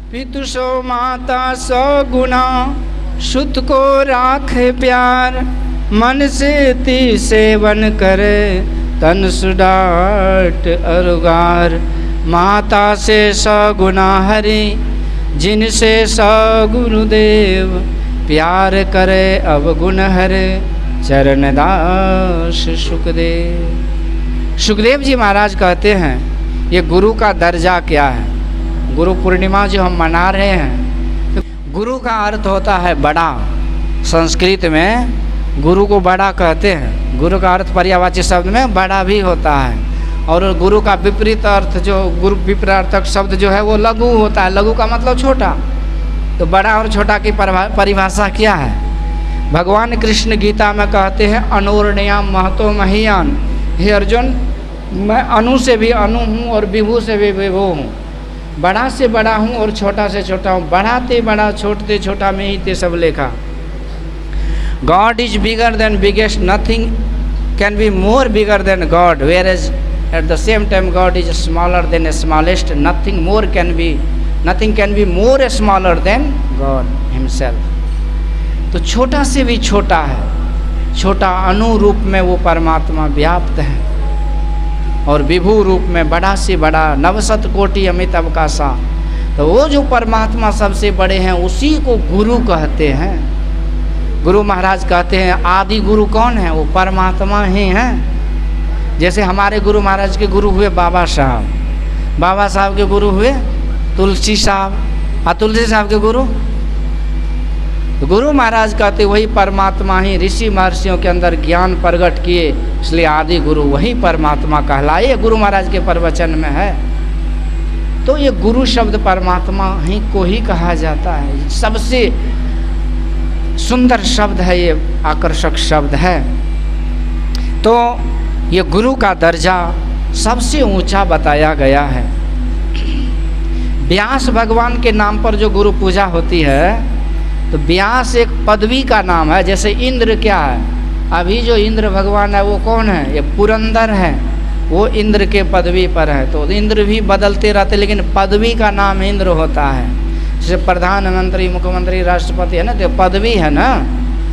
पितु सो माता सो गुना, सुत को राखे प्यार। मन से ती सेवन करे, तन सुडाट अरुगार। माता से सगुना हरि, जिनसे सगुरुदेव। प्यार करे अवगुण हरे, चरण दास सुखदेव। सुखदेव जी महाराज कहते हैं ये गुरु का दर्जा क्या है। गुरु पूर्णिमा जो हम मना रहे हैं, तो गुरु का अर्थ होता है बड़ा। संस्कृत में गुरु को बड़ा कहते हैं। गुरु का अर्थ पर्यायवाची शब्द में बड़ा भी होता है। और गुरु का विपरीत अर्थ जो गुरु विपरीतक शब्द जो है वो लघु होता है। लघु का मतलब छोटा। तो बड़ा और छोटा की परिभाषा क्या है? भगवान कृष्ण गीता में कहते हैं अनुर्णयाम महतो महीयान। हे अर्जुन, मैं अनु से भी अनु हूँ और विभु से भी विभु हूँ। बड़ा से बड़ा हूँ और छोटा से छोटा हूँ। बढ़ाते बड़ा, छोटते छोटा में ही ते सब लेखा। God is bigger than biggest, nothing can be more bigger than God, whereas at the same time God is smaller than the smallest, nothing can be more smaller than God himself। तो छोटा से भी छोटा है। छोटा अणु रूप में वो परमात्मा व्याप्त है और विभु रूप में बड़ा से बड़ा, नवशत कोटि अमित अवकाशा। तो वो जो परमात्मा सबसे बड़े हैं उसी को गुरु कहते हैं। गुरु महाराज कहते हैं आदि गुरु कौन है? वो परमात्मा ही हैं। जैसे हमारे गुरु महाराज के गुरु हुए बाबा साहब, बाबा साहब के गुरु हुए तुलसी साहब, और तुलसी साहब के गुरु तो गुरु महाराज कहते वही परमात्मा ही ऋषि महर्षियों के अंदर ज्ञान प्रकट किए, इसलिए आदि गुरु वही परमात्मा कहलाए। गुरु महाराज के प्रवचन में है। तो ये गुरु शब्द परमात्मा ही को ही कहा जाता है। सबसे सुंदर शब्द है, ये आकर्षक शब्द है। तो ये गुरु का दर्जा सबसे ऊंचा बताया गया है। व्यास भगवान के नाम पर जो गुरु पूजा होती है, तो व्यास एक पदवी का नाम है। जैसे इंद्र क्या है? अभी जो इंद्र भगवान है वो कौन है? ये पुरंदर है, वो इंद्र के पदवी पर है। तो इंद्र भी बदलते रहते, लेकिन पदवी का नाम इंद्र होता है। जैसे प्रधानमंत्री, मुख्यमंत्री, राष्ट्रपति है ना, तो पदवी है ना,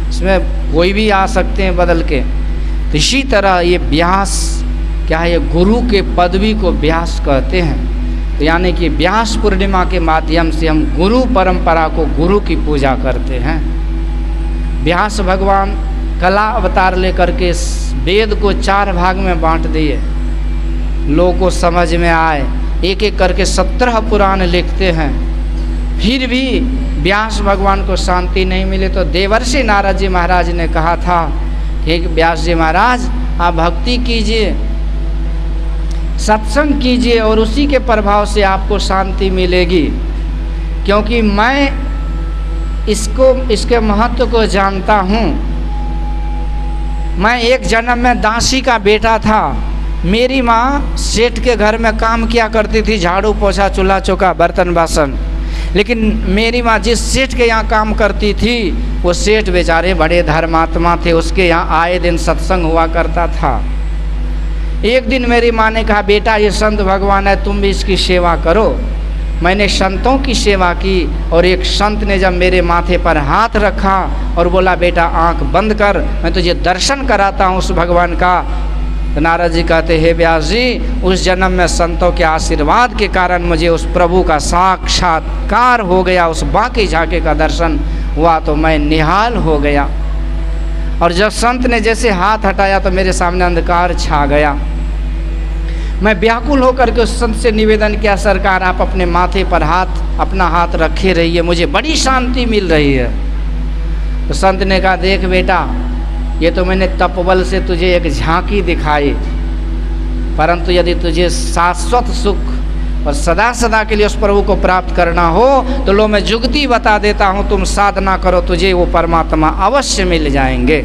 इसमें कोई भी आ सकते हैं बदल के। तो इसी तरह ये व्यास क्या है? ये गुरु के पदवी को व्यास कहते हैं। तो यानी कि व्यास पूर्णिमा के माध्यम से हम गुरु परंपरा को, गुरु की पूजा करते हैं। व्यास भगवान कला अवतार लेकर के वेद को 4 भाग में बांट दिए, लोगों को समझ में आए। एक एक करके 17 पुराण लिखते हैं। फिर भी व्यास भगवान को शांति नहीं मिली, तो देवर्षि नारद जी महाराज ने कहा था कि व्यास जी महाराज आप भक्ति कीजिए, सत्संग कीजिए और उसी के प्रभाव से आपको शांति मिलेगी। क्योंकि मैं इसके महत्व को जानता हूँ। मैं एक जन्म में दासी का बेटा था। मेरी माँ सेठ के घर में काम किया करती थी, झाड़ू पोछा, चूल्हा चौका, बर्तन बासन। लेकिन मेरी माँ जिस सेठ के यहाँ काम करती थी, वो सेठ बेचारे बड़े धर्मात्मा थे, उसके यहाँ आए दिन सत्संग हुआ करता था। एक दिन मेरी माँ ने कहा बेटा ये संत भगवान है, तुम भी इसकी सेवा करो। मैंने संतों की सेवा की और एक संत ने जब मेरे माथे पर हाथ रखा और बोला बेटा आंख बंद कर, मैं तुझे दर्शन कराता हूँ उस भगवान का। तो नारद जी कहते हे व्यास जी, उस जन्म में संतों के आशीर्वाद के कारण मुझे उस प्रभु का साक्षात्कार हो गया, उस बाकी झांके का दर्शन हुआ, तो मैं निहाल हो गया। और जब संत ने जैसे हाथ हटाया तो मेरे सामने अंधकार छा गया। मैं व्याकुल होकर के उस संत से निवेदन किया सरकार आप अपने माथे पर अपना हाथ रखे रहिए, मुझे बड़ी शांति मिल रही है। तो संत ने कहा देख बेटा, ये तो मैंने तपबल से तुझे एक झांकी दिखाई, परंतु यदि तुझे शाश्वत सुख और सदा सदा के लिए उस प्रभु को प्राप्त करना हो तो लो मैं जुगती बता देता हूँ, तुम साधना करो, तुझे वो परमात्मा अवश्य मिल जाएंगे।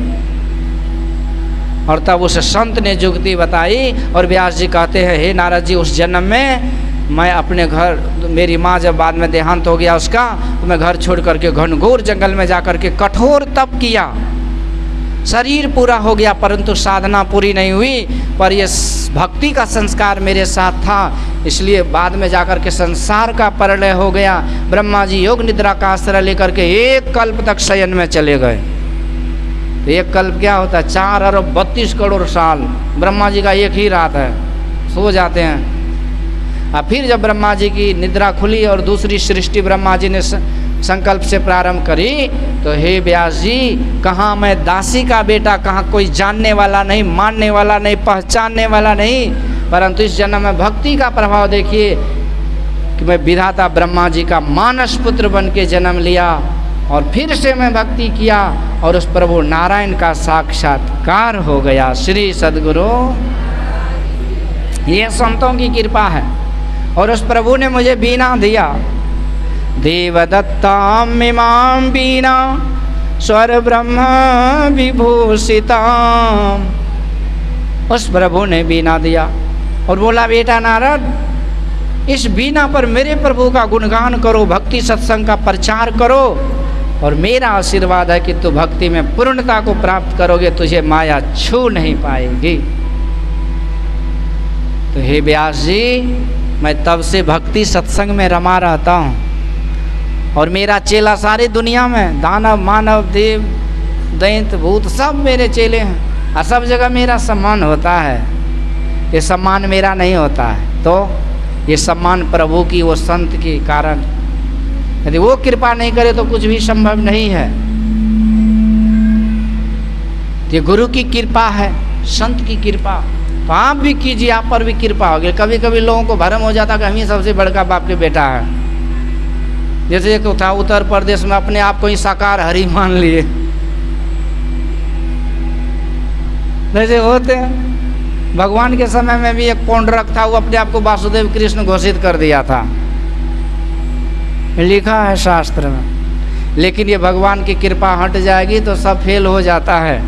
और तब उस संत ने जुगती बताई और व्यास जी कहते हैं हे नारद जी, उस जन्म में मैं अपने घर, मेरी माँ जब बाद में देहांत हो गया उसका, तो मैं घर छोड़ करके घनघोर जंगल में जा करके कठोर तप किया। शरीर पूरा हो गया परंतु साधना पूरी नहीं हुई, पर ये भक्ति का संस्कार मेरे साथ था। इसलिए बाद में जाकर के संसार का प्रलय हो गया। ब्रह्मा जी योग निद्रा का आश्रय लेकर के 1 कल्प तक शयन में चले गए। तो 1 कल्प क्या होता है? 4 अरब 32 करोड़ साल। ब्रह्मा जी का एक ही रात है, सो जाते हैं। और फिर जब ब्रह्मा जी की निद्रा खुली और दूसरी सृष्टि ब्रह्मा जी ने संकल्प से प्रारंभ करी, तो हे व्यास जी, कहाँ मैं दासी का बेटा, कहाँ कोई जानने वाला नहीं, मानने वाला नहीं, पहचानने वाला नहीं, परंतु इस जन्म में भक्ति का प्रभाव देखिए कि मैं विधाता ब्रह्मा जी का मानस पुत्र बन के जन्म लिया और फिर से मैं भक्ति किया और उस प्रभु नारायण का साक्षात्कार हो गया। श्री सद्गुरु, ये संतों की कृपा है। और उस प्रभु ने मुझे बीना दिया, देवदत्ताम इमाम बीना स्वर ब्रह्म विभूषिताम। उस प्रभु ने बीना दिया और बोला, बेटा नारद, इस बीना पर मेरे प्रभु का गुणगान करो, भक्ति सत्संग का प्रचार करो, और मेरा आशीर्वाद है कि तू भक्ति में पूर्णता को प्राप्त करोगे, तुझे माया छू नहीं पाएगी। तो हे व्यास जी, मैं तब से भक्ति सत्संग में रमा रहता हूँ और मेरा चेला सारी दुनिया में, दानव मानव देव दैत्य भूत सब मेरे चेले हैं और सब जगह मेरा सम्मान होता है। ये सम्मान मेरा नहीं होता है, तो ये सम्मान प्रभु की, वो संत के कारण। यदि वो कृपा नहीं करे तो कुछ भी संभव नहीं है। ये गुरु की कृपा है, संत की कृपा। तो आप भी कीजिए, आप पर भी कृपा होगी। कभी कभी लोगों को भ्रम हो जाता कि हम ही सबसे बड़का बाप के बेटा है। जैसे एक था उत्तर प्रदेश में, अपने आप को ही साकार हरि मान लिए। जैसे होते हैं, भगवान के समय में भी एक पौंडरक था, वो अपने आप को वासुदेव कृष्ण घोषित कर दिया था, लिखा है शास्त्र में। लेकिन ये भगवान की कृपा हट जाएगी तो सब फेल हो जाता है।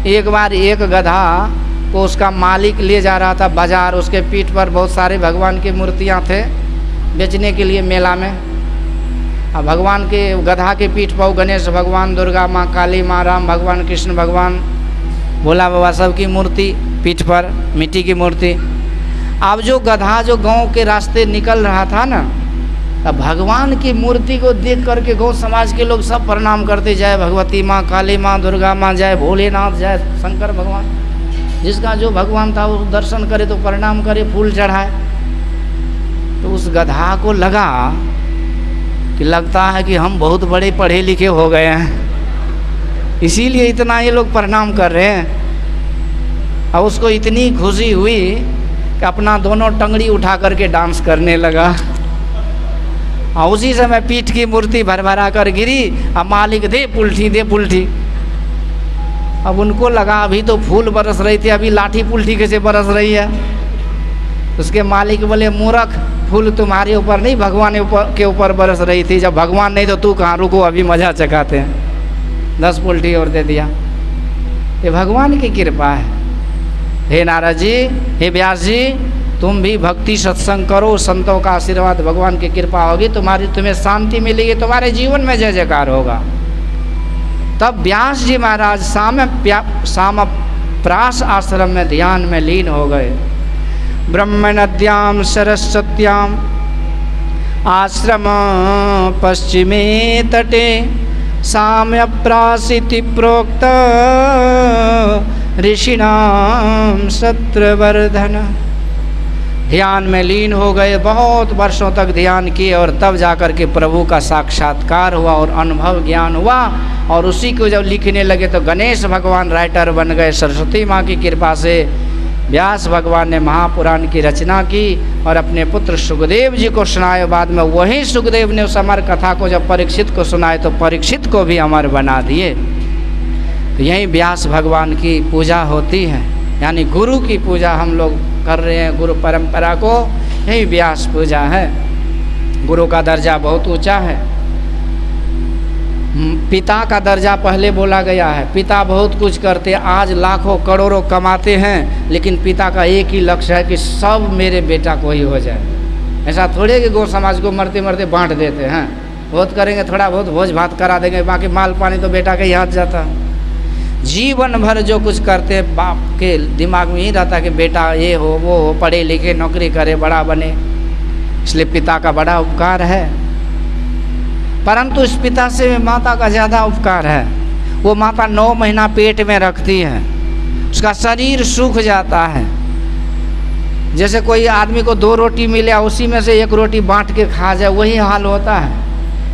एक बार एक गधा को उसका मालिक ले जा रहा था बाजार, उसके पीठ पर बहुत सारे भगवान की मूर्तियाँ थे बेचने के लिए मेला में। अब भगवान के गधा के पीठ पर गणेश भगवान, दुर्गा माँ, काली माँ, राम भगवान, कृष्ण भगवान, भोला बाबा सब की मूर्ति पीठ पर, मिट्टी की मूर्ति। अब जो गधा जो गांव के रास्ते निकल रहा था ना, अब भगवान की मूर्ति को देख करके गांव समाज के लोग सब प्रणाम करते, जय भगवती माँ, काली माँ, दुर्गा माँ, जय भोलेनाथ, जय शंकर भगवान। जिसका जो भगवान था वो दर्शन करे तो प्रणाम करे, फूल चढ़ाए। तो उस गधा को लगा कि लगता है कि हम बहुत बड़े पढ़े लिखे हो गए हैं, इसीलिए इतना ये लोग प्रणाम कर रहे हैं। और उसको इतनी खुशी हुई कि अपना दोनों टंगड़ी उठा करके डांस करने लगा। और उसी समय पीठ की मूर्ति भरभरा कर गिरी। अब मालिक दे पुलठी, दे पुलठी। अब उनको लगा अभी तो फूल बरस रही थी, अभी लाठी पुलठी कैसे बरस रही है। उसके मालिक बोले, मूर्ख, फूल तुम्हारे ऊपर नहीं भगवान के ऊपर बरस रही थी। जब भगवान नहीं तो तू कहाँ, रुको अभी मजा चखाते हैं। 10 पुलठी और दे दिया। ये भगवान की कृपा है। हे नारद जी, हे व्यास जी, तुम भी भक्ति सत्संग करो, संतों का आशीर्वाद, भगवान की कृपा होगी, तुम्हें शांति मिलेगी, तुम्हारे जीवन में जय जयकार होगा। तब व्यास जी महाराज सामप्रास आश्रम में ध्यान में लीन हो गए। ब्रह्म नद्याम सरस्वत्याम आश्रम पश्चिमे तटे साम्यप्रासिति प्रोक्त ऋषिणाम सत्रवर्धन। ध्यान में लीन हो गए, बहुत वर्षों तक ध्यान किए और तब जाकर के प्रभु का साक्षात्कार हुआ और अनुभव ज्ञान हुआ। और उसी को जब लिखने लगे तो गणेश भगवान राइटर बन गए। सरस्वती माँ की कृपा से व्यास भगवान ने महापुराण की रचना की और अपने पुत्र सुखदेव जी को सुनाए। बाद में वही सुखदेव ने उस अमर कथा को जब परीक्षित को सुनाए तो परीक्षित को भी अमर बना दिए। तो यही व्यास भगवान की पूजा होती है, यानी गुरु की पूजा हम लोग कर रहे हैं। गुरु परंपरा को यही व्यास पूजा है। गुरु का दर्जा बहुत ऊंचा है। पिता का दर्जा पहले बोला गया है। पिता बहुत कुछ करते, आज लाखों करोड़ों कमाते हैं, लेकिन पिता का एक ही लक्ष्य है कि सब मेरे बेटा को ही हो जाए। ऐसा थोड़े कि गौ समाज को मरते मरते बांट देते हैं। बहुत करेंगे, थोड़ा बहुत भोज भात करा देंगे, बाकी माल पानी तो बेटा के ही हाथ जाता। जीवन भर जो कुछ करते बाप के दिमाग में ही रहता कि बेटा ये हो वो हो, पढ़े लिखे नौकरी करे बड़ा बने, इसलिए पिता का बड़ा उपकार है। परंतु इस पिता से माता का ज़्यादा उपकार है। वो माता 9 महीना पेट में रखती है, उसका शरीर सूख जाता है। जैसे कोई आदमी को 2 रोटी मिले उसी में से 1 रोटी बांट के खा जाए, वही हाल होता है।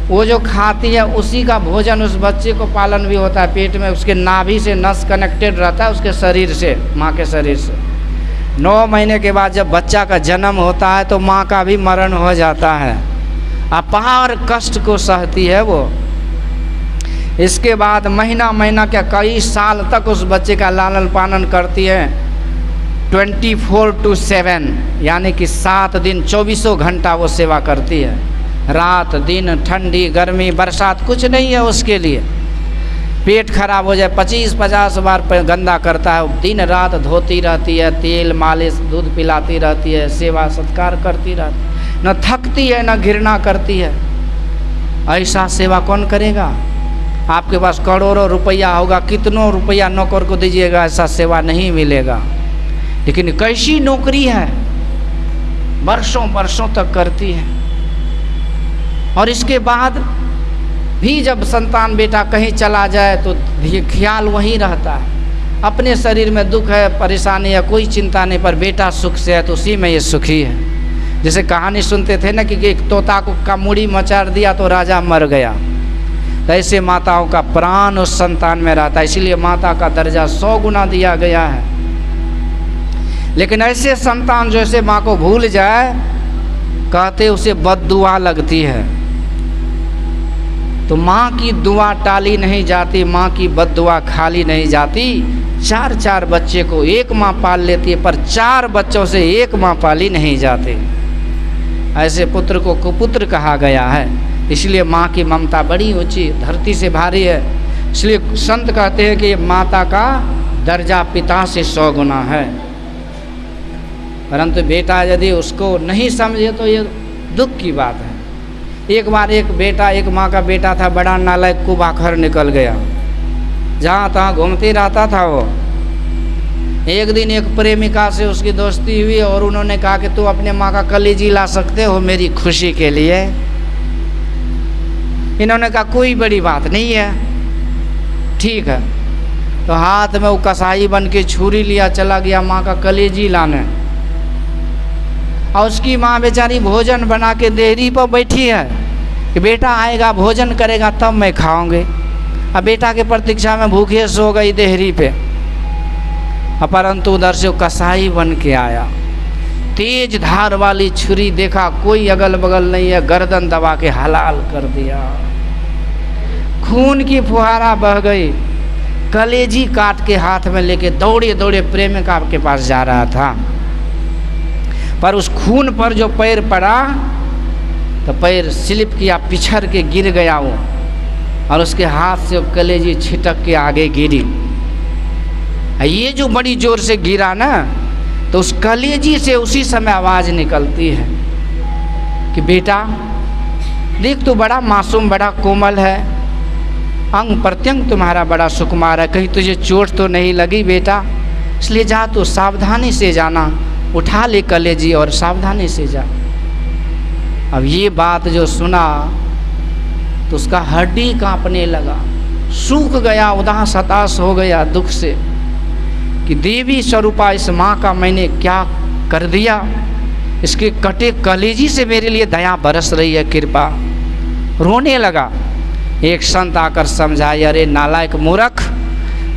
वो जो खाती है उसी का भोजन उस बच्चे को पालन भी होता है पेट में, उसके नाभि से नस कनेक्टेड रहता है उसके शरीर से, माँ के शरीर से। 9 महीने के बाद जब बच्चा का जन्म होता है तो माँ का भी मरण हो जाता है, अपार कष्ट को सहती है वो। इसके बाद महीना महीना क्या कई साल तक उस बच्चे का लालन पालन करती है, 24/7 यानी कि 7 दिन 24 घंटा वो सेवा करती है। रात दिन ठंडी गर्मी बरसात कुछ नहीं है उसके लिए। पेट खराब हो जाए 25-50 बार गंदा करता है, दिन रात धोती रहती है, तेल मालिश दूध पिलाती रहती है, सेवा सत्कार करती रहती है, न थकती है न घृणा करती है। ऐसा सेवा कौन करेगा? आपके पास करोड़ों रुपया होगा, कितनों रुपया नौकर को दीजिएगा, ऐसा सेवा नहीं मिलेगा। लेकिन कैसी नौकरी है, वर्षों वर्षों तक करती है। और इसके बाद भी जब संतान बेटा कहीं चला जाए तो ख्याल वहीं रहता है। अपने शरीर में दुख है, परेशानी है, कोई चिंता नहीं, पर बेटा सुख से है तो उसी में ये सुखी है। जैसे कहानी सुनते थे ना कि एक तोता को का मुड़ी मचाड़ दिया तो राजा मर गया, तो ऐसे माताओं का प्राण उस संतान में रहता है। इसीलिए माता का दर्जा 100 गुना दिया गया है। लेकिन ऐसे संतान जो ऐसे माँ को भूल जाए, कहते उसे बद्दुआ लगती है। तो माँ की दुआ टाली नहीं जाती, माँ की बद्दुआ खाली नहीं जाती। 4-4 बच्चे को एक माँ पाल लेती है, पर 4 बच्चों से एक माँ पाली नहीं जाती। ऐसे पुत्र को कुपुत्र कहा गया है। इसलिए माँ की ममता बड़ी ऊंची, धरती से भारी है। इसलिए संत कहते हैं कि माता का दर्जा पिता से 100 गुना है। परंतु बेटा यदि उसको नहीं समझे तो ये दुख की बात है। एक बार एक बेटा, एक माँ का बेटा था, बड़ा नालायक कुबाखर निकल गया, जहाँ तहाँ घूमते रहता था वो। एक दिन एक प्रेमिका से उसकी दोस्ती हुई और उन्होंने कहा कि तू अपने माँ का कलेजी ला सकते हो मेरी खुशी के लिए। इन्होंने कहा कोई बड़ी बात नहीं है, ठीक है। तो हाथ में वो कसाई बन के छुरी लिया, चला गया माँ का कलेजी लाने। और उसकी माँ बेचारी भोजन बना के देहरी पर बैठी है कि बेटा आएगा भोजन करेगा तब मैं खाऊंगे। अब बेटा के प्रतीक्षा में भूखे सो गई देहरी पे। परंतु उधर से कसाई बन के आया, तेज धार वाली छुरी, देखा कोई अगल बगल नहीं है, गर्दन दबा के हलाल कर दिया। खून की फुहारा बह गई, कलेजी काट के हाथ में लेके दौड़े दौड़े प्रेमिका के पास जा रहा था। पर उस खून पर जो पैर पड़ा तो पैर स्लिप किया, पिछड़ के गिर गया वो, और उसके हाथ से कलेजी छिटक के आगे गिरी। ये जो बड़ी जोर से गिरा ना, तो उस कलेजी से उसी समय आवाज़ निकलती है कि बेटा देख तू बड़ा मासूम, बड़ा कोमल है, अंग प्रत्यंग तुम्हारा बड़ा सुकुमार है, कहीं तुझे चोट तो नहीं लगी बेटा, इसलिए जा तू सावधानी से जाना, उठा ले कलेजी और सावधानी से जा। अब ये बात जो सुना तो उसका हड्डी कांपने लगा, सूख गया, उदास हताश हो गया दुख से कि देवी स्वरूपा इस माँ का मैंने क्या कर दिया, इसके कटे कलेजी से मेरे लिए दया बरस रही है, कृपा। रोने लगा। एक संत आकर समझाए, अरे नालायक मूर्ख,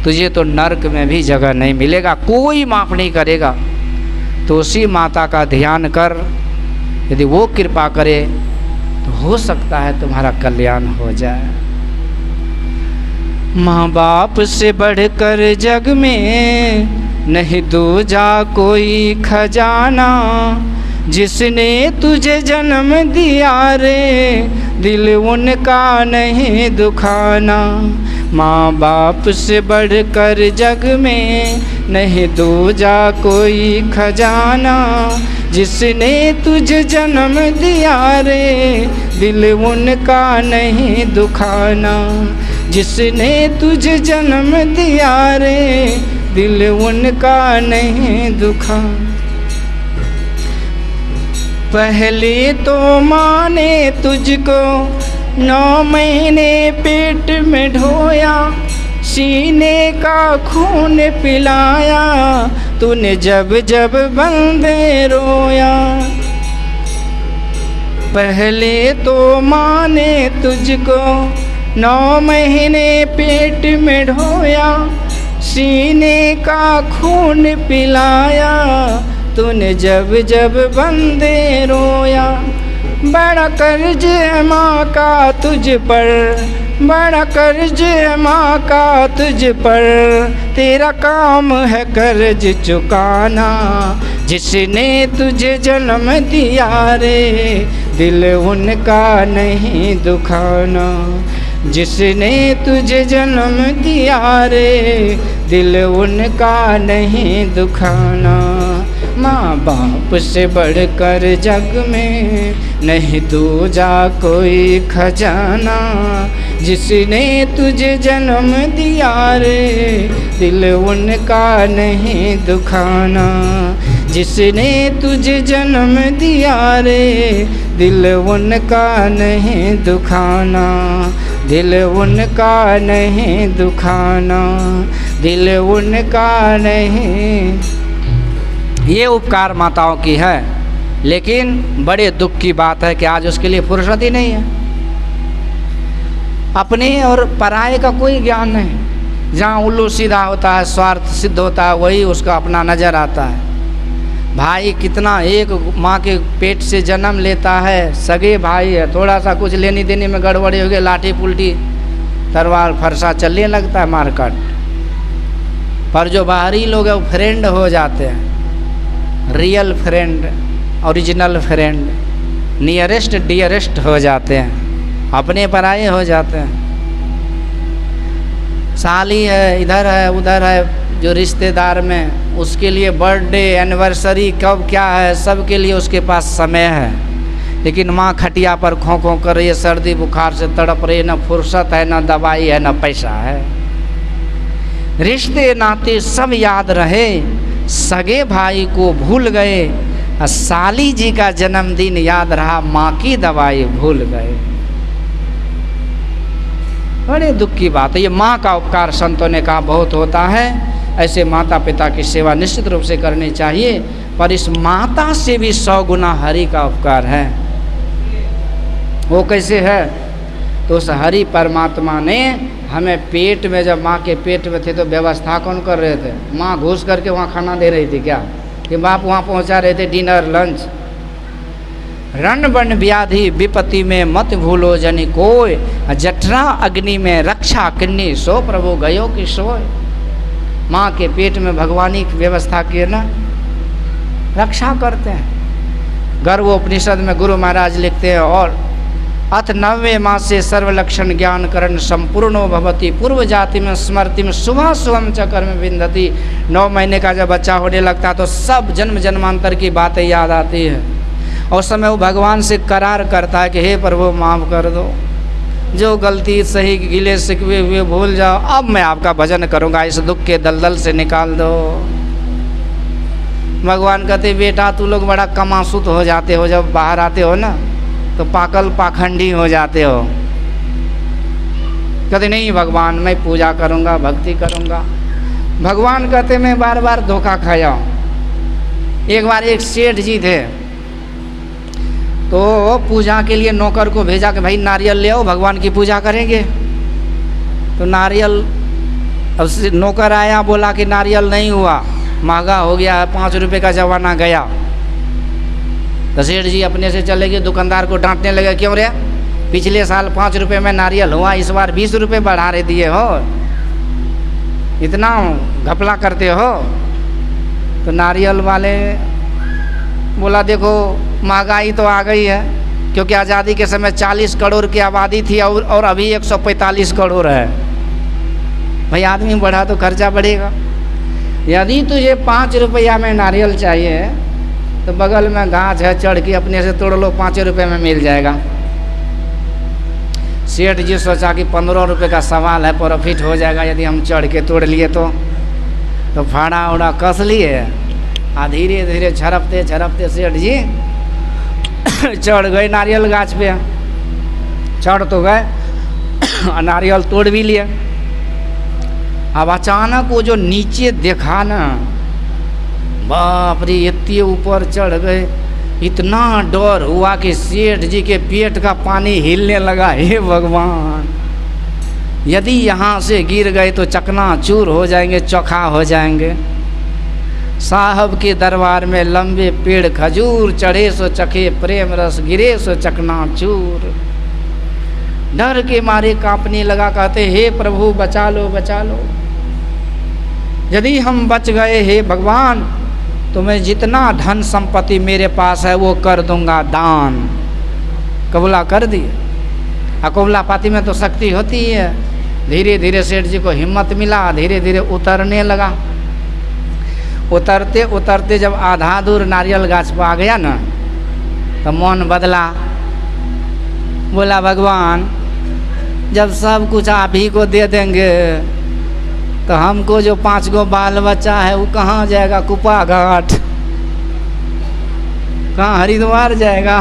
तुझे तो नरक में भी जगह नहीं मिलेगा, कोई माफ नहीं करेगा। तो उसी माता का ध्यान कर, यदि वो कृपा करे तो हो सकता है तुम्हारा कल्याण हो जाए। माँ बाप से बढ़कर जग में नहीं दूजा कोई खजाना, जिसने तुझे जन्म दिया रे दिल उनका नहीं दुखाना। माँ बाप से बढ़कर जग में नहीं दूजा कोई खजाना, जिसने तुझे जन्म दिया रे दिल उनका नहीं दुखाना। जिसने तुझे जन्म दिया रे दिल उनका नहीं दुखा। पहले तो माँ ने तुझको 9 महीने पेट में ढोया, सीने का खून पिलाया, तूने जब जब बंदे रोया। पहले तो माँ ने तुझको 9 महीने पेट में ढोया, सीने का खून पिलाया, तूने जब जब बंदे रोया। बड़ा कर्ज है माँ का तुझ पर, बड़ा कर्ज है माँ का तुझ पर, तेरा काम है कर्ज चुकाना। जिसने तुझे जन्म दिया रे दिल उनका नहीं दुखाना। जिसने तुझे जन्म दिया रे दिल उनका नहीं दुखाना। माँ बाप से बढ़कर जग में नहीं दूजा कोई खजाना। जिसने तुझे जन्म दिया रे दिल उनका नहीं दुखाना। जिसने तुझे जन्म दिया रे दिल उनका नहीं दुखाना। दिल उनका नहीं दुखाना, दिल उनका नहीं। ये उपकार माताओं की है, लेकिन बड़े दुख की बात है कि आज उसके लिए फुर्सत ही नहीं है। अपने और पराये का कोई ज्ञान नहीं। जहाँ उल्लू सीधा होता है, स्वार्थ सिद्ध होता है, वही उसका अपना नज़र आता है। भाई कितना, एक माँ के पेट से जन्म लेता है, सगे भाई है, थोड़ा सा कुछ लेनी देनी में गड़बड़ी हो गई, लाठी पुल्टी तलवार फरसा चलने लगता है मारकाट। पर जो बाहरी लोग हैं वो फ्रेंड हो जाते हैं, real friend, original friend, nearest dearest हो जाते हैं, अपने पराये हो जाते हैं। साली है, इधर है उधर है, जो रिश्तेदार में, उसके लिए बर्थडे एनिवर्सरी कब क्या है, सब के लिए उसके पास समय है। लेकिन माँ खटिया पर खों खों कर रही है, सर्दी बुखार से तड़प रही है, न फुर्सत है, न दवाई है, न पैसा है। रिश्ते नाते सब याद रहे, सगे भाई को भूल गए, साली जी का जन्मदिन याद रहा, माँ की दवाई भूल गए। बड़े दुख की बात है। ये माँ का उपकार संतों ने कहा बहुत होता है। ऐसे माता पिता की सेवा निश्चित रूप से करनी चाहिए, पर इस माता से भी 100 गुना हरि का उपकार है। वो कैसे है? तो उस हरि परमात्मा ने हमें पेट में, जब माँ के पेट में थे तो व्यवस्था कौन कर रहे थे? माँ घुस करके वहाँ खाना दे रही थी क्या, कि बाप वहाँ पहुँचा रहे थे डिनर लंच? रण बन व्याधि विपत्ति में मत भूलो जनि कोय, जठरा अग्नि में रक्षा किन्नी, सो प्रभु गयो कि सोय। माँ के पेट में भगवानी की व्यवस्था किए ना, रक्षा करते हैं। गर्भोपनिषद में गुरु महाराज लिखते हैं, और अथ 90 मास से सर्वलक्षण ज्ञान करण संपूर्णो भवति, पूर्व जाति में स्मृति में शुभा शुभम चक्र में विंदति। 9 महीने का जब बच्चा होने लगता है तो सब जन्म जन्मांतर की बातें याद आती है। उस समय वो भगवान से करार करता है कि हे प्रभु माफ़ कर दो, जो गलती सही गिले शिकवे हुए भूल जाओ, अब मैं आपका भजन करूँगा, इस दुख के दलदल से निकाल दो। भगवान कहते बेटा तू लोग बड़ा कमासुत हो जाते हो, जब बाहर आते हो ना तो पाकल पाखंडी हो जाते हो। कहते नहीं भगवान मैं पूजा करूँगा, भक्ति करूँगा। भगवान कहते मैं बार बार धोखा खाया हूँ। एक बार एक सेठ जी थे, तो पूजा के लिए नौकर को भेजा कि भाई नारियल ले आओ, भगवान की पूजा करेंगे। तो नारियल, अब नौकर आया, बोला कि नारियल नहीं हुआ, महंगा हो गया है, 5 रुपये का ज़माना गया। तो सेठ जी अपने से चले गए, दुकानदार को डांटने लगे, क्यों रे पिछले साल 5 रुपये में नारियल हुआ, इस बार 20 रुपये बढ़ा रहे दिए हो, इतना घपला करते हो। तो नारियल वाले बोला देखो महंगाई तो आ गई है, क्योंकि आज़ादी के समय 40 करोड़ की आबादी थी और अभी 145 करोड़ है। भाई आदमी बढ़ा तो खर्चा बढ़ेगा। यदि तुझे 5 रुपया में नारियल चाहिए तो बगल में गाछ है, चढ़ के अपने से तोड़ लो, 5 रुपये में मिल जाएगा। सेठ जी सोचा कि 15 रुपये का सवाल है, प्रॉफिट हो जाएगा यदि हम चढ़ के तोड़ लिए तो फाड़ा उड़ा कस लिए। आ धीरे धीरे झड़पते झड़पते सेठ जी चढ़ गए नारियल गाछ पे। चढ़ तो गए, नारियल तोड़ भी लिए। अब अचानक वो जो नीचे देखा ना, बाप रे, इतने ऊपर चढ़ गए, इतना डर हुआ कि सेठ जी के पेट का पानी हिलने लगा। हे भगवान, यदि यहाँ से गिर गए तो चकनाचूर हो जाएंगे, चौखा हो जाएंगे। साहब के दरबार में लंबे पेड़ खजूर, चढ़े सो चखे प्रेम रस, गिरे सो चकनाचूर। डर के मारे कांपने लगा, कहते हे प्रभु बचा लो बचा लो। यदि हम बच गए हे भगवान तो मैं जितना धन संपत्ति मेरे पास है वो कर दूंगा दान। कबूला कर दिए। अकबूला पाती में तो शक्ति होती है। धीरे धीरे सेठ जी को हिम्मत मिला, धीरे धीरे उतरने लगा। उतरते उतरते जब आधा दूर नारियल गाछ पर आ गया ना, तो मन बदला। बोला भगवान, जब सब कुछ आप ही को दे देंगे तो हमको जो 5 गो बाल बच्चा है वो कहाँ जाएगा? कुपा घाट, कहाँ हरिद्वार जाएगा?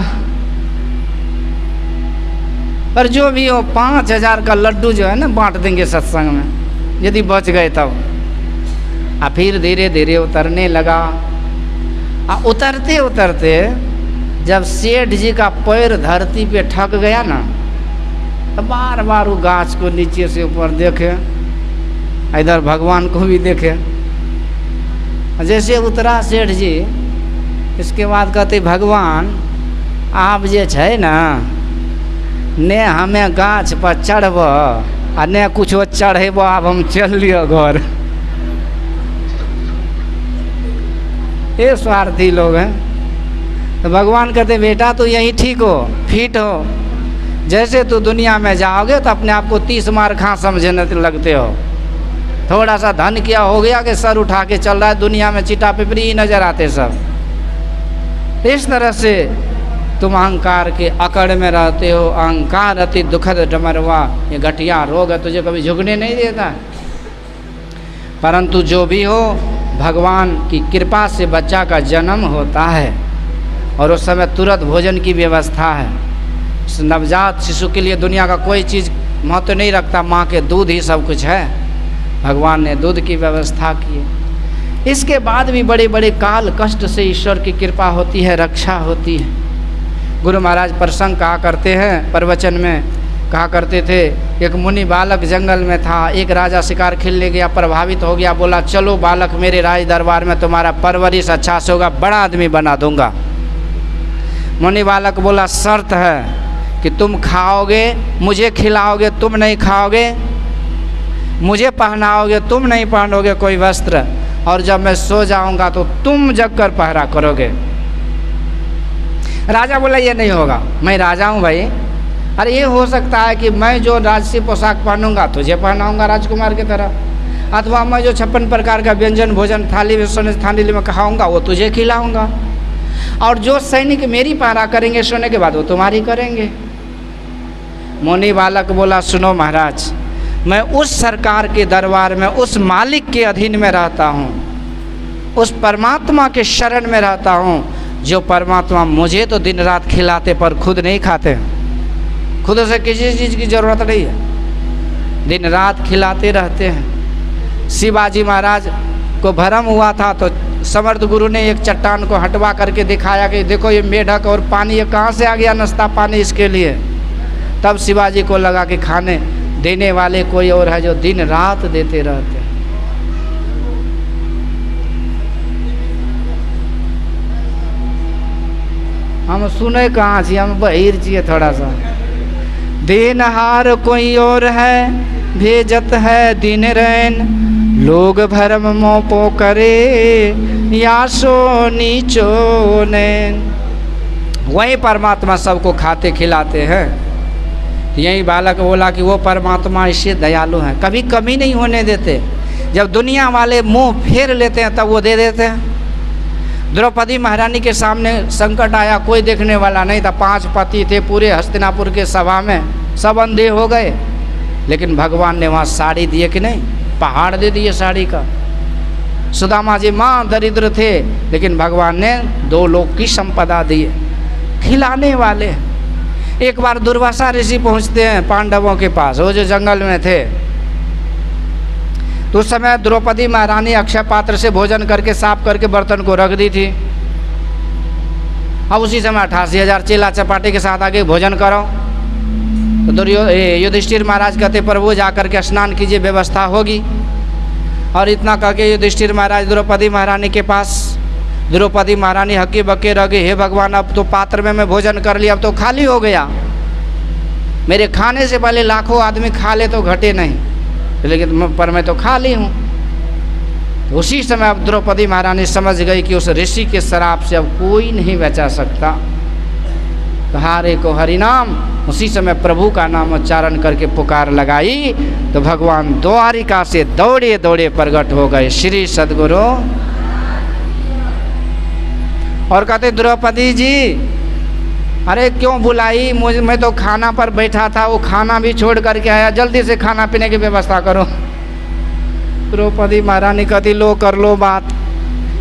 पर जो भी हो 5000 का लड्डू जो है ना बांट देंगे सत्संग में, यदि बच गए तब। फिर धीरे धीरे उतरने लगा। उतरते उतरते जब सेठ जी का पैर धरती पे ठक गया ना, तो बार बार वो गाछ को नीचे से ऊपर देखे, इधर भगवान को भी देखे। जैसे उतरा सेठ जी, इसके बाद कहते भगवान आप जे छै ना, ने हमें गाछ पर चढ़ब आ ने कुछ चढ़ेब, अब हम चल लियो घर। ये स्वार्थी लोग हैं। तो भगवान कहते बेटा तू यहीं ठीक हो, फिट हो। जैसे तू दुनिया में जाओगे तो अपने आप को 30 मार खा समझने लगते हो। थोड़ा सा धन क्या हो गया कि सर उठा के चल रहा है, दुनिया में चिटा पिपरी ही नजर आते सब। इस तरह से तुम अहंकार के अकड़ में रहते हो। अहंकार अति दुखद डमरवा, ये घटिया रोग है, तुझे कभी झुकने नहीं देता। परंतु जो भी हो, भगवान की कृपा से बच्चा का जन्म होता है और उस समय तुरंत भोजन की व्यवस्था है। उस नवजात शिशु के लिए दुनिया का कोई चीज़ महत्व नहीं रखता, माँ के दूध ही सब कुछ है। भगवान ने दूध की व्यवस्था की है। इसके बाद भी बड़े बड़े काल कष्ट से ईश्वर की कृपा होती है, रक्षा होती है। गुरु महाराज प्रसंग कहा करते हैं, प्रवचन में कहा करते थे, एक मुनि बालक जंगल में था, एक राजा शिकार खेलने गया, प्रभावित हो गया, बोला चलो बालक मेरे राज दरबार में, तुम्हारा परवरिश अच्छा से होगा, बड़ा आदमी बना दूंगा। मुनि बालक बोला शर्त है कि तुम खाओगे, मुझे खिलाओगे, तुम नहीं खाओगे, मुझे पहनाओगे, तुम नहीं पहनोगे कोई वस्त्र, और जब मैं सो जाऊंगा तो तुम जग कर पहरा करोगे। राजा बोला ये नहीं होगा, मैं राजा हूँ भाई। अरे ये हो सकता है कि मैं जो राजसी पोशाक पहनूंगा तुझे पहनाऊंगा राजकुमार की तरह, अथवा मैं जो 56 प्रकार का व्यंजन भोजन थाली में सोने थाली में खाऊंगा वो तुझे खिलाऊंगा, और जो सैनिक मेरी पहरा करेंगे सोने के बाद वो तुम्हारी करेंगे। मुनि बालक बोला सुनो महाराज, मैं उस सरकार के दरबार में उस मालिक के अधीन में रहता हूँ, उस परमात्मा के शरण में रहता हूँ, जो परमात्मा मुझे तो दिन रात खिलाते पर खुद नहीं खाते, खुद से किसी चीज़ की ज़रूरत नहीं है, दिन रात खिलाते रहते हैं। शिवाजी महाराज को भ्रम हुआ था तो समर्थ गुरु ने एक चट्टान को हटवा करके दिखाया कि देखो ये मेढक और पानी ये कहाँ से आ गया, नाश्ता पानी इसके लिए। तब शिवाजी को लगा कि खाने देने वाले कोई और है जो दिन रात देते रहते हैं। हम सुने कहाँ छी, हम बहिर छिए थोड़ा सा। देनहार कोई और है, भेजत है दिन रैन, लोग भरम मोपो करे, यासो नीचो नैन। वही परमात्मा सबको खाते खिलाते हैं। यही बालक बोला कि वो परमात्मा इससे दयालु है, कभी कमी नहीं होने देते। जब दुनिया वाले मुंह फेर लेते हैं तब वो दे देते हैं। द्रौपदी महारानी के सामने संकट आया, कोई देखने वाला नहीं था, 5 पति थे पूरे हस्तिनापुर के सभा में। सब अंधे हो गए। लेकिन भगवान ने वहाँ साड़ी दिए कि नहीं, पहाड़ दे दिए साड़ी का। सुदामा जी माँ दरिद्र थे, लेकिन भगवान ने 2 लोक की संपदा दी, खिलाने वाले। एक बार दुर्वासा ऋषि पहुँचते हैं पांडवों के पास, वो जो जंगल में थे। तो उस समय द्रौपदी महारानी अक्षय पात्र से भोजन करके साफ करके बर्तन को रख दी थी। अब उसी समय 88,000 चेला चपाटी के साथ आगे भोजन करो। तो युधिष्ठिर महाराज कहते प्रभु जाकर के स्नान कीजिए, व्यवस्था होगी। और इतना कह के युधिष्ठिर महाराज द्रौपदी महारानी के पास, द्रौपदी महारानी हक्की बक्के रह गई, हे भगवान अब तो पात्र में मैं भोजन कर लिया, अब तो खाली हो गया, मेरे खाने से पहले लाखों आदमी खा ले तो घटे नहीं, लेकिन पर मैं तो खाली हूँ। तो उसी समय अब द्रौपदी महारानी समझ गई कि उस ऋषि के शराब से अब कोई नहीं बचा सकता। हारे को हरिनाम, उसी समय प्रभु का नाम उच्चारण करके पुकार लगाई तो भगवान द्वारिका से दौड़े दौड़े प्रकट हो गए श्री सद्गुरु। और कहते द्रौपदी जी अरे क्यों बुलाई मुझे, मैं तो खाना पर बैठा था, वो खाना भी छोड़ करके आया, जल्दी से खाना पीने की व्यवस्था करो। द्रौपदी महारानी कहती लो कर लो बात,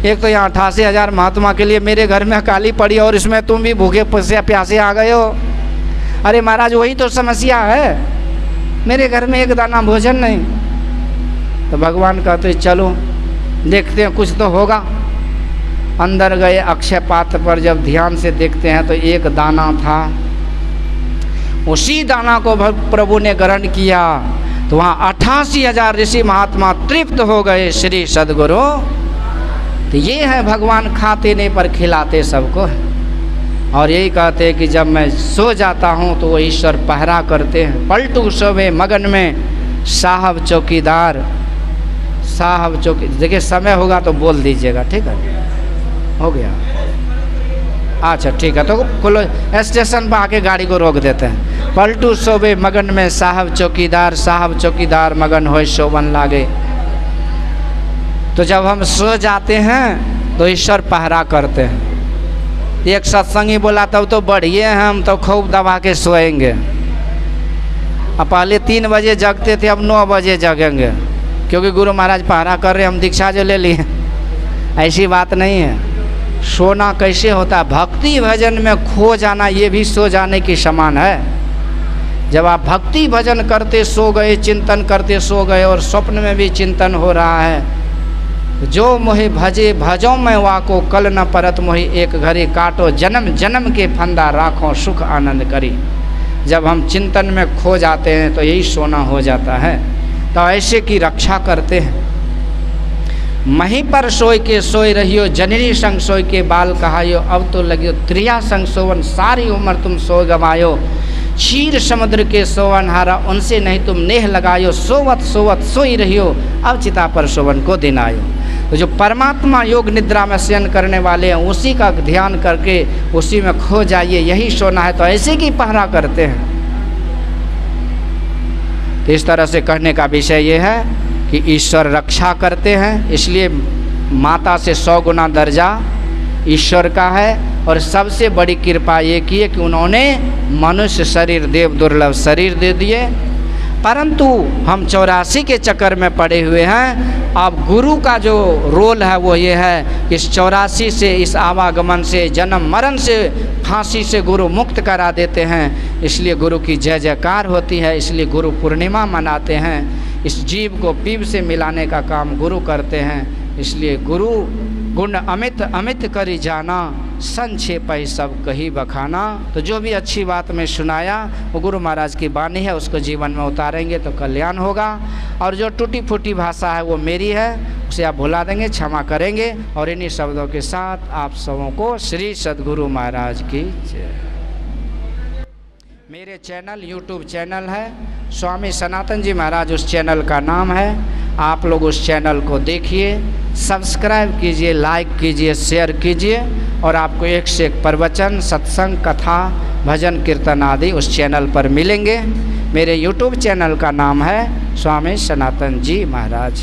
एक तो यहाँ 88,000 महात्मा के लिए मेरे घर में काली पड़ी और इसमें तुम भी भूखे प्यासे आ गए हो। अरे महाराज वही तो समस्या है, मेरे घर में एक दाना भोजन नहीं। तो भगवान कहते चलो देखते हैं कुछ तो होगा। अंदर गए, अक्षय पात्र पर जब ध्यान से देखते हैं तो एक दाना था। उसी दाना को प्रभु ने ग्रहण किया तो वहाँ 88,000 ऋषि महात्मा तृप्त हो गए श्री सद्गुरु। तो ये है भगवान खाते नहीं पर खिलाते सबको। और यही कहते हैं कि जब मैं सो जाता हूँ तो वो ईश्वर पहरा करते हैं। पलटू सोवे मगन में साहब चौकीदार, साहब चौकी। देखिए समय होगा तो बोल दीजिएगा, ठीक है? हो गया, अच्छा ठीक है। तो खोलो, स्टेशन पर आके गाड़ी को रोक देते हैं। पलटू सोवे मगन में साहब चौकीदार, साहब चौकीदार मगन होए शोभन लागे। तो जब हम सो जाते हैं तो ईश्वर पहरा करते हैं। एक सत्संगी बोला तब तो बढ़िए हैं, हम तो खूब दबा के सोएंगे। अब पहले 3 बजे जगते थे, अब 9 बजे जगेंगे, क्योंकि गुरु महाराज पहरा कर रहे, हम दीक्षा जो ले लिए। ऐसी बात नहीं है। सोना कैसे होता है? भक्ति भजन में खो जाना ये भी सो जाने की समान है। जब आप भक्ति भजन करते सो गए, चिंतन करते सो गए और स्वप्न में भी चिंतन हो रहा है, जो मोहि भजे भजो मैं वाको, कल न परत मोहि एक घड़ी काटो, जन्म जन्म के फंदा राखो सुख आनंद करी। जब हम चिंतन में खो जाते हैं तो यही सोना हो जाता है। तो ऐसे की रक्षा करते हैं। मही पर सोई के सोई रहियो, जननी संग सोई के बाल कहायो, अब तो लगियो त्रिया संग सोवन, सारी उम्र तुम सो गवायो। क्षीर समुद्र के सोवन हारा, उनसे नहीं तुम नेह लगायो, सोवत सोवत सोई रहियो, अब चिता पर सोवन को दिन आयो। तो जो परमात्मा योग निद्रा में शयन करने वाले हैं, उसी का ध्यान करके उसी में खो जाइए, यही सोना है। तो ऐसे की पहरा करते हैं। तो इस तरह से कहने का विषय ये है कि ईश्वर रक्षा करते हैं, इसलिए माता से 100 गुना दर्जा ईश्वर का है। और सबसे बड़ी कृपा ये की है कि उन्होंने मनुष्य शरीर देव दुर्लभ शरीर दे दिए। परंतु हम 84 के चक्कर में पड़े हुए हैं। अब गुरु का जो रोल है वो ये है कि इस 84 से, इस आवागमन से, जन्म मरण से, फांसी से गुरु मुक्त करा देते हैं। इसलिए गुरु की जय जयकार होती है। इसलिए गुरु पूर्णिमा मनाते हैं। इस जीव को पीव से मिलाने का काम गुरु करते हैं। इसलिए गुरु गुण अमित अमित करी जाना, संक्षेप ही सब कही बखाना। तो जो भी अच्छी बात मैं सुनाया वो गुरु महाराज की वाणी है, उसको जीवन में उतारेंगे तो कल्याण होगा। और जो टूटी फूटी भाषा है वो मेरी है, उसे आप भुला देंगे, क्षमा करेंगे। और इन्हीं शब्दों के साथ आप सबों को श्री सद्गुरु महाराज की जय। मेरे चैनल यूट्यूब चैनल है स्वामी सनातन जी महाराज, उस चैनल का नाम है। आप लोग उस चैनल को देखिए, सब्सक्राइब कीजिए, लाइक कीजिए, शेयर कीजिए। और आपको एक से एक प्रवचन, सत्संग, कथा, भजन, कीर्तन आदि उस चैनल पर मिलेंगे। मेरे यूट्यूब चैनल का नाम है स्वामी सनातन जी महाराज।